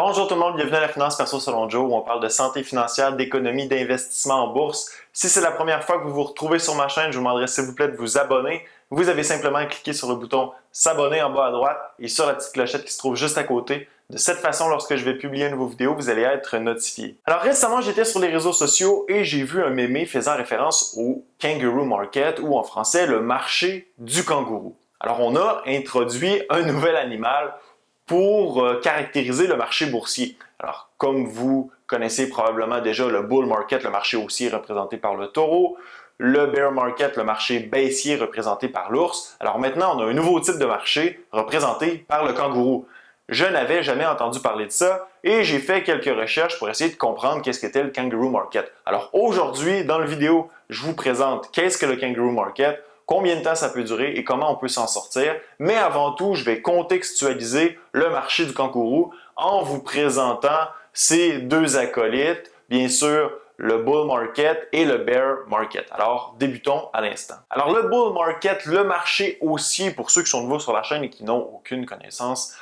Bonjour tout le monde, bienvenue à la Finance Perso selon Joe où on parle de santé financière, d'économie, d'investissement en bourse. Si c'est la première fois que vous vous retrouvez sur ma chaîne, je vous demanderai s'il vous plaît de vous abonner. Vous avez simplement à cliquer sur le bouton s'abonner en bas à droite et sur la petite clochette qui se trouve juste à côté. De cette façon, lorsque je vais publier une nouvelle vidéo, vous allez être notifié. Alors récemment, j'étais sur les réseaux sociaux et j'ai vu un mémé faisant référence au Kangaroo Market ou en français le marché du kangourou. Alors on a introduit un nouvel animal pour caractériser le marché boursier. Alors, comme vous connaissez probablement déjà le bull market, le marché haussier représenté par le taureau, le bear market, le marché baissier représenté par l'ours. Alors maintenant, on a un nouveau type de marché représenté par le kangourou. Je n'avais jamais entendu parler de ça et j'ai fait quelques recherches pour essayer de comprendre qu'est-ce qu'était le kangaroo market. Alors aujourd'hui, dans la vidéo, je vous présente qu'est-ce que le kangaroo market, combien de temps ça peut durer et comment on peut s'en sortir. Mais avant tout, je vais contextualiser le marché du kangourou en vous présentant ces deux acolytes, bien sûr, le bull market et le bear market. Alors, débutons à l'instant. Alors, le bull market, le marché haussier, pour ceux qui sont nouveaux sur la chaîne et qui n'ont aucune connaissance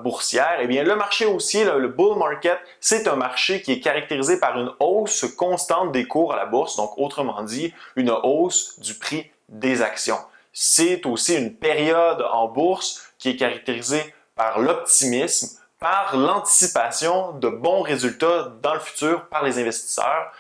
boursière, eh bien, le marché haussier, le bull market, c'est un marché qui est caractérisé par une hausse constante des cours à la bourse, donc autrement dit, une hausse du prix des actions. C'est aussi une période en bourse qui est caractérisée par l'optimisme, par l'anticipation de bons résultats dans le futur par les investisseurs.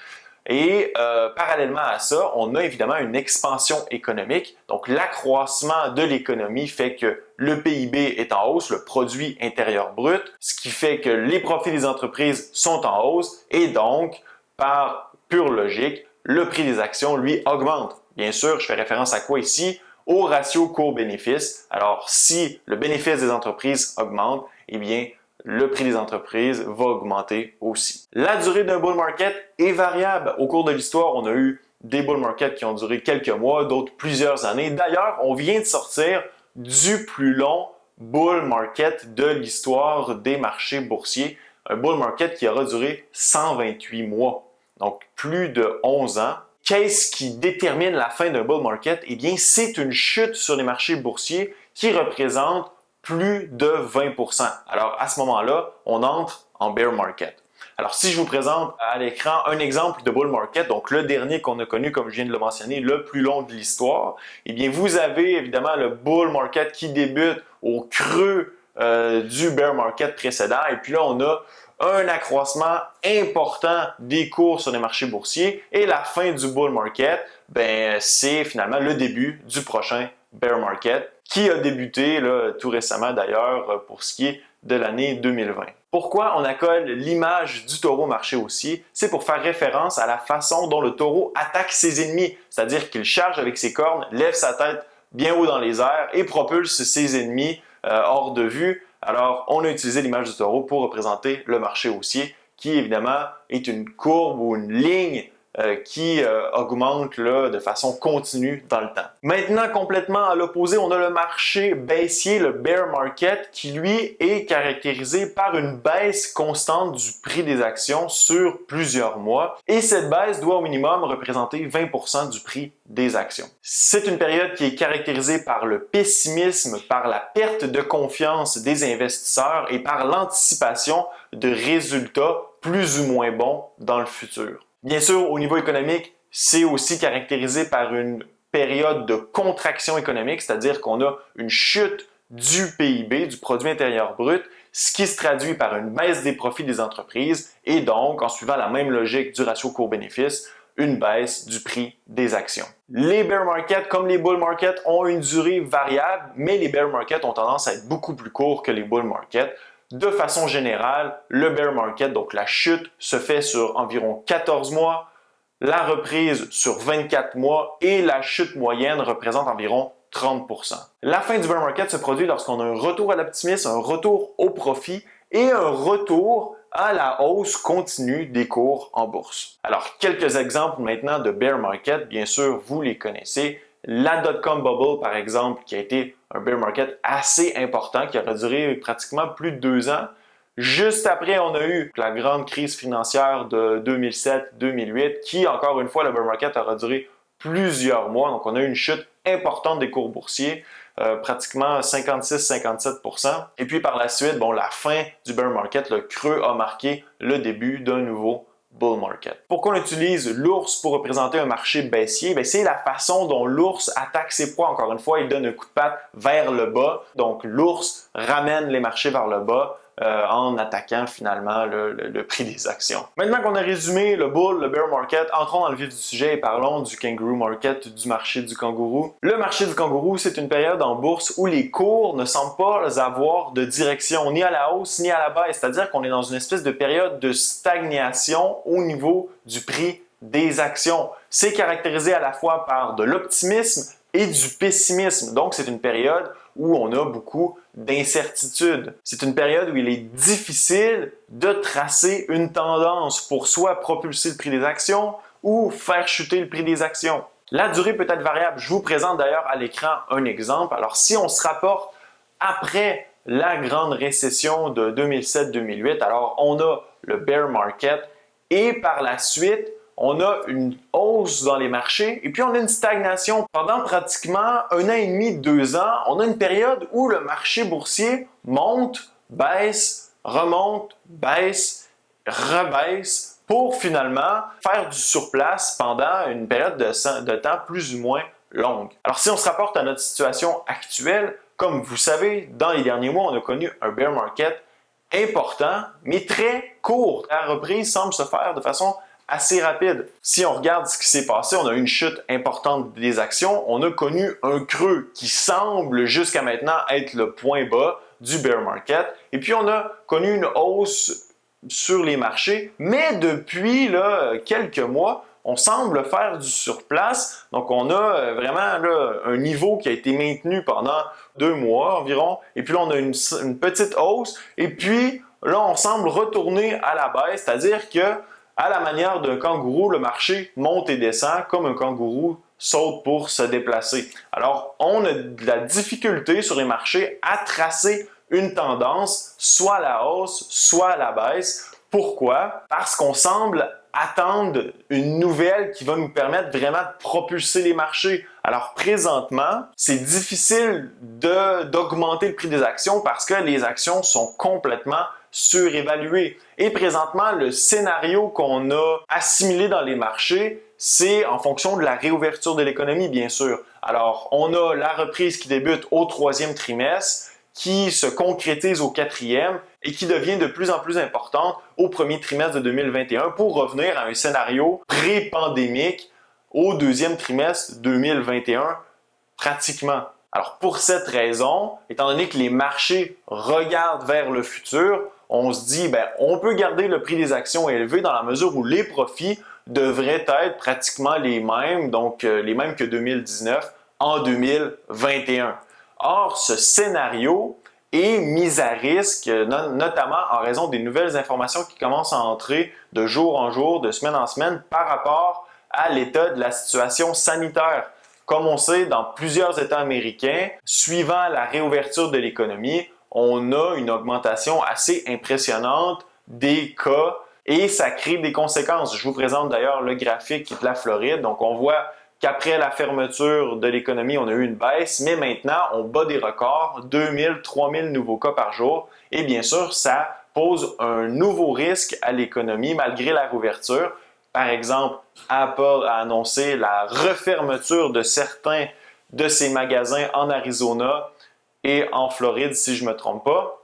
Et parallèlement à ça, on a évidemment une expansion économique. Donc l'accroissement de l'économie fait que le PIB est en hausse, le produit intérieur brut, ce qui fait que les profits des entreprises sont en hausse et donc, par pure logique, le prix des actions, lui, augmente. Bien sûr, je fais référence à quoi ici? Au ratio cours-bénéfice. Alors, si le bénéfice des entreprises augmente, eh bien, le prix des entreprises va augmenter aussi. La durée d'un bull market est variable. Au cours de l'histoire, on a eu des bull markets qui ont duré quelques mois, d'autres plusieurs années. D'ailleurs, on vient de sortir du plus long bull market de l'histoire des marchés boursiers. Un bull market qui aura duré 128 mois, donc plus de 11 ans. Qu'est-ce qui détermine la fin d'un bull market? Eh bien, c'est une chute sur les marchés boursiers qui représente plus de 20%. Alors, à ce moment-là, on entre en bear market. Alors, si je vous présente à l'écran un exemple de bull market, donc le dernier qu'on a connu, comme je viens de le mentionner, le plus long de l'histoire, eh bien, vous avez évidemment le bull market qui débute au creux du bear market précédent. Et puis là, on a un accroissement important des cours sur les marchés boursiers et la fin du bull market, c'est finalement le début du prochain bear market qui a débuté là, tout récemment d'ailleurs pour ce qui est de l'année 2020. Pourquoi on accole l'image du taureau au marché haussier? C'est pour faire référence à la façon dont le taureau attaque ses ennemis, c'est-à-dire qu'il charge avec ses cornes, lève sa tête bien haut dans les airs et propulse ses ennemis hors de vue. Alors, on a utilisé l'image du taureau pour représenter le marché haussier, qui évidemment est une courbe ou une ligne qui augmente là, de façon continue dans le temps. Maintenant, complètement à l'opposé, on a le marché baissier, le bear market, qui lui est caractérisé par une baisse constante du prix des actions sur plusieurs mois. Et cette baisse doit au minimum représenter 20% du prix des actions. C'est une période qui est caractérisée par le pessimisme, par la perte de confiance des investisseurs et par l'anticipation de résultats plus ou moins bons dans le futur. Bien sûr, au niveau économique, c'est aussi caractérisé par une période de contraction économique, c'est-à-dire qu'on a une chute du PIB, du produit intérieur brut, ce qui se traduit par une baisse des profits des entreprises et donc, en suivant la même logique du ratio cours-bénéfice, une baisse du prix des actions. Les bear markets, comme les bull markets, ont une durée variable, mais les bear markets ont tendance à être beaucoup plus courts que les bull markets. De façon générale, le bear market, donc la chute, se fait sur environ 14 mois, la reprise sur 24 mois et la chute moyenne représente environ 30%. La fin du bear market se produit lorsqu'on a un retour à l'optimisme, un retour au profit et un retour à la hausse continue des cours en bourse. Alors, quelques exemples maintenant de bear market, bien sûr, vous les connaissez. La dot-com bubble, par exemple, qui a été un bear market assez important, qui aura duré pratiquement plus de 2 ans. Juste après, on a eu la grande crise financière de 2007-2008, qui, encore une fois, le bear market aura duré plusieurs mois. Donc, on a eu une chute importante des cours boursiers. pratiquement 56-57%. Et puis par la suite, bon, la fin du bear market, le creux a marqué le début d'un nouveau bull market. Pourquoi on utilise l'ours pour représenter un marché baissier? Bien, c'est la façon dont l'ours attaque ses proies. Encore une fois, il donne un coup de patte vers le bas. Donc, l'ours ramène les marchés vers le bas en attaquant finalement le prix des actions. Maintenant qu'on a résumé le bull, le bear market, entrons dans le vif du sujet et parlons du kangaroo market, du marché du kangourou. Le marché du kangourou, c'est une période en bourse où les cours ne semblent pas avoir de direction, ni à la hausse ni à la baisse. C'est-à-dire qu'on est dans une espèce de période de stagnation au niveau du prix des actions. C'est caractérisé à la fois par de l'optimisme et du pessimisme. Donc, c'est une période où on a beaucoup d'incertitudes. C'est une période où il est difficile de tracer une tendance pour soit propulser le prix des actions ou faire chuter le prix des actions. La durée peut être variable. Je vous présente d'ailleurs à l'écran un exemple. Alors, si on se rapporte après la grande récession de 2007-2008, alors on a le bear market et par la suite, on a une hausse dans les marchés et puis on a une stagnation. Pendant pratiquement 1 an et demi, 2 ans, on a une période où le marché boursier monte, baisse, remonte, baisse, rebaisse pour finalement faire du surplace pendant une période de temps plus ou moins longue. Alors si on se rapporte à notre situation actuelle, comme vous savez, dans les derniers mois, on a connu un bear market important, mais très court. La reprise semble se faire de façon assez rapide. Si on regarde ce qui s'est passé, on a eu une chute importante des actions, on a connu un creux qui semble jusqu'à maintenant être le point bas du bear market, et puis on a connu une hausse sur les marchés, mais depuis quelques mois, on semble faire du surplace. Donc, on a vraiment un niveau qui a été maintenu pendant 2 mois environ. Et puis là, on a une petite hausse. Et puis là, on semble retourner à la baisse, c'est-à-dire que à la manière d'un kangourou, le marché monte et descend comme un kangourou saute pour se déplacer. Alors, on a de la difficulté sur les marchés à tracer une tendance, soit à la hausse, soit à la baisse. Pourquoi? Parce qu'on semble attendre une nouvelle qui va nous permettre vraiment de propulser les marchés. Alors présentement, c'est difficile d'augmenter le prix des actions parce que les actions sont complètement surévaluées. Et présentement, le scénario qu'on a assimilé dans les marchés, c'est en fonction de la réouverture de l'économie, bien sûr. Alors, on a la reprise qui débute au 3e trimestre, qui se concrétise au 4e et qui devient de plus en plus importante au 1er trimestre de 2021 pour revenir à un scénario pré-pandémique au 2e trimestre 2021 pratiquement. Alors pour cette raison, étant donné que les marchés regardent vers le futur, on se dit on peut garder le prix des actions élevé dans la mesure où les profits devraient être pratiquement les mêmes, donc les mêmes que 2019 en 2021. Or, ce scénario est mis à risque, notamment en raison des nouvelles informations qui commencent à entrer de jour en jour, de semaine en semaine, par rapport à l'état de la situation sanitaire. Comme on sait, dans plusieurs États américains, suivant la réouverture de l'économie, on a une augmentation assez impressionnante des cas et ça crée des conséquences. Je vous présente d'ailleurs le graphique de la Floride. Donc, on voit qu'après la fermeture de l'économie, on a eu une baisse, mais maintenant, on bat des records, 2000, 3000 nouveaux cas par jour. Et bien sûr, ça pose un nouveau risque à l'économie malgré la réouverture. Par exemple, Apple a annoncé la refermeture de certains de ses magasins en Arizona et en Floride, si je ne me trompe pas.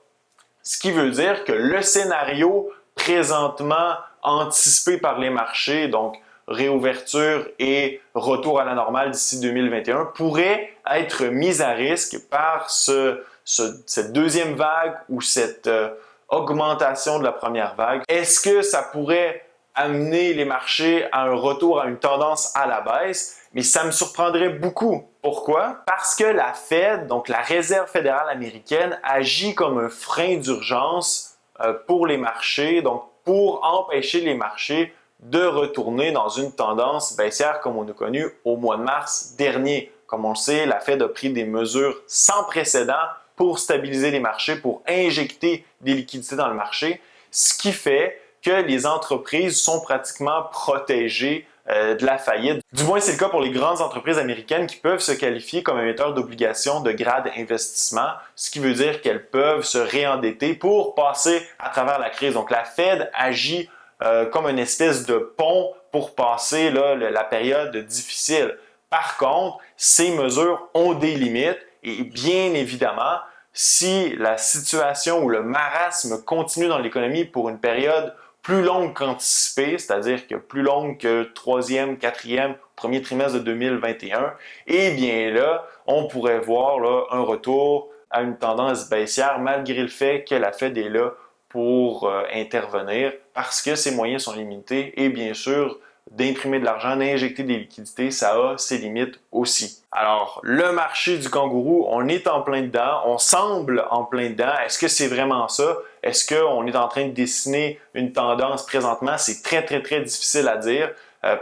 Ce qui veut dire que le scénario présentement anticipé par les marchés, donc réouverture et retour à la normale d'ici 2021 pourrait être mis à risque par cette deuxième vague ou cette augmentation de la première vague. Est-ce que ça pourrait amener les marchés à un retour à une tendance à la baisse? Mais ça me surprendrait beaucoup. Pourquoi? Parce que la Fed, donc la Réserve fédérale américaine, agit comme un frein d'urgence pour les marchés, donc pour empêcher les marchés de retourner dans une tendance baissière comme on a connu au mois de mars dernier. Comme on le sait, la Fed a pris des mesures sans précédent pour stabiliser les marchés, pour injecter des liquidités dans le marché, ce qui fait que les entreprises sont pratiquement protégées de la faillite. Du moins, c'est le cas pour les grandes entreprises américaines qui peuvent se qualifier comme émetteurs d'obligations de grade investissement, ce qui veut dire qu'elles peuvent se réendetter pour passer à travers la crise. Donc, la Fed agit comme une espèce de pont pour passer la période difficile. Par contre, ces mesures ont des limites et bien évidemment, si la situation ou le marasme continue dans l'économie pour une période plus longue qu'anticipée, c'est-à-dire que plus longue que le troisième, quatrième, premier trimestre de 2021, eh bien là, on pourrait voir un retour à une tendance baissière malgré le fait que la Fed est là pour intervenir parce que ses moyens sont limités et bien sûr, d'imprimer de l'argent, d'injecter des liquidités, ça a ses limites aussi. Alors, le marché du kangourou, on est en plein dedans, on semble en plein dedans. Est-ce que c'est vraiment ça? Est-ce qu'on est en train de dessiner une tendance présentement? C'est très, très, très difficile à dire.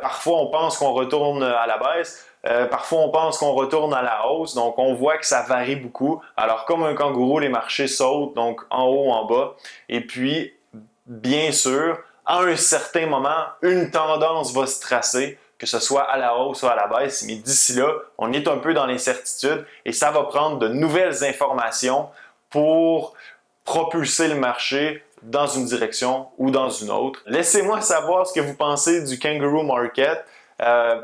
Parfois, on pense qu'on retourne à la baisse. Parfois, on pense qu'on retourne à la hausse. Donc, on voit que ça varie beaucoup. Alors, comme un kangourou, les marchés sautent, donc en haut, en bas. Et puis, bien sûr, à un certain moment, une tendance va se tracer, que ce soit à la hausse ou à la baisse, mais d'ici là, on est un peu dans l'incertitude et ça va prendre de nouvelles informations pour propulser le marché dans une direction ou dans une autre. Laissez-moi savoir ce que vous pensez du kangaroo market.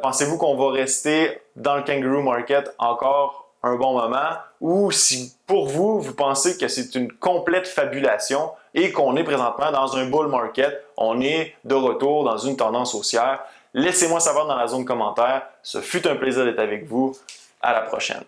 Pensez-vous qu'on va rester dans le kangaroo market encore un bon moment ou si pour vous, vous pensez que c'est une complète fabulation et qu'on est présentement dans un bull market, on est de retour dans une tendance haussière. Laissez-moi savoir dans la zone commentaire. Ce fut un plaisir d'être avec vous. À la prochaine.